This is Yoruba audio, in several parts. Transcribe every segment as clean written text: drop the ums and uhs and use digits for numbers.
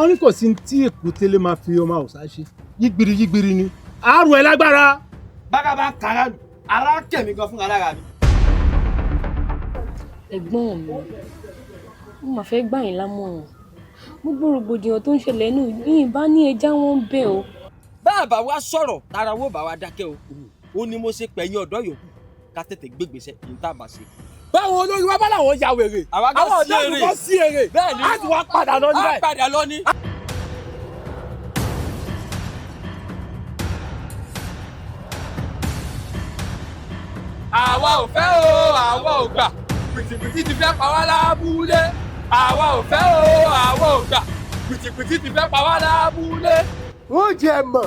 wọ́n ní kò sí tí èkúté máa fi ọmọ àwòsá ṣe yígbiri ni àrùn ẹ̀ lágbára. bága bá kára nù ara kẹ̀mí gan fún alára mi. ẹ̀gbọ́n mi mo máa fẹ́ gbà yín lámọ̀ràn gbogbo rògbòdìyàn tó ń ṣẹlẹ̀ nù yín bá ní ẹja wọn bẹ́ẹ̀ o. báàbá wa sọ̀rọ̀ tara wo bá wa dákẹ́ o ó ní mo ṣe pẹ̀yìn ọ̀dọ́ yòókù ká tètè gbégbèsè yìí tá a bá ṣe. báwọn olórí wa bá làwọn ya wèrè àwọn ọ̀dọ́ ìlú sí èrè bẹ́ẹ̀ ni á ti wá padà lọ ní báyìí. á padà lọ ní. àwa ò fẹ́ o àwa ò gbà pìtìpìtì ti fẹ́ pa wá lábúlé àwa ò fẹ́ o àwa ò gbà pìtìpìtì ti fẹ́ pa wá lábúlé. wọ́n jẹ́ mọ̀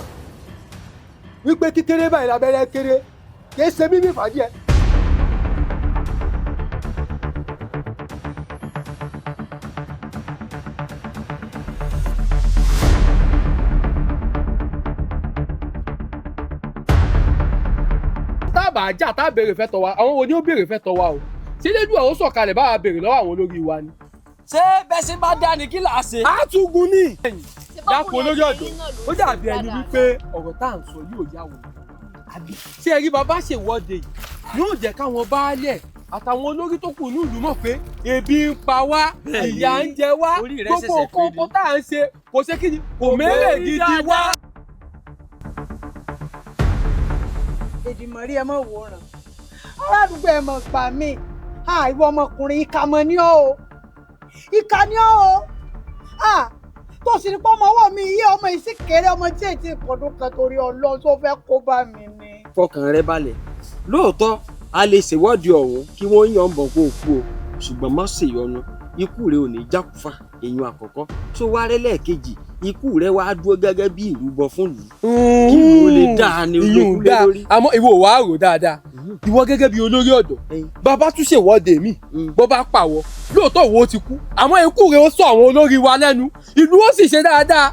wípé kíkéré báyìí lábẹ́rẹ́ kéré kì í ṣe mímí fàájì ẹ̀. tábà ajá tá a béèrè fẹ́ tọ́ wa àwọn wo ni ó béèrè fẹ́ tọ́ wa o ṣé lédu àwọn sọ̀kalẹ̀ bá wa béèrè lọ́wọ́ àwọn olórí wa ni. ṣé bẹ́ẹ̀ ṣe bá dá ni kí là á ṣe. a tún gun ní. dákun olórí ọ̀dọ́ ó dàbí ẹni wípé ọ̀rọ̀ tá à ń sọ yóò yá wò àbí. ṣé ẹ rí bàbá ṣèwọ́de yìí yóò jẹ́ káwọn baálẹ̀ àtàwọn olórí tó kù ní ìlú mọ̀ pé ebi ń pa wá ìyà ń jẹ wá gbogbo kókó tá à ń ṣe kò ṣe kí ni kò mẹ́rẹ̀ gidi wá. Èdìmọ̀rí ẹ mọ̀ wòran aládùúgbò ẹ mọ̀ gbà mí ìwọ ọmọkùnrin ìkà mọ̀ ní ọ́ o ìkà ní ọ́ o tó sì ní pọ́ ọmọ ọwọ́ mi iye ọmọ yìí sì kéré ọmọ tí èyí ti pọ̀dún kan torí Ọlọ́run tó fẹ́ kó bá mi ni. fọkàn rẹ balẹ̀ lóòótọ́ a lè ṣèwọ́de ọ̀hún kí wọ́n yàn bọ̀ kó o kú o ṣùgbọ́n má ṣèyọnu ikú rẹ ò ní jákùfà èèyàn àkọ́kọ́ tó wá rẹ́ lẹ́ẹ̀kejì ikú rẹ wá dúró gẹ́gẹ́ bí ìrúbọ fún ìlú kí ìlú lè dáa ní olókùn lé lórí. àmọ́ ìwọ wàá rò dáadáa ìwọ gẹ́gẹ́ bí olórí ọ̀dọ́ bàbá tún ṣèwọ́de mi bó bá pàwọ́ lóòótọ́ wo ti kú àmọ́ ikú rẹ ó sọ àwọn olórí wa lẹ́nu ìlú ó sì ṣe dáadáa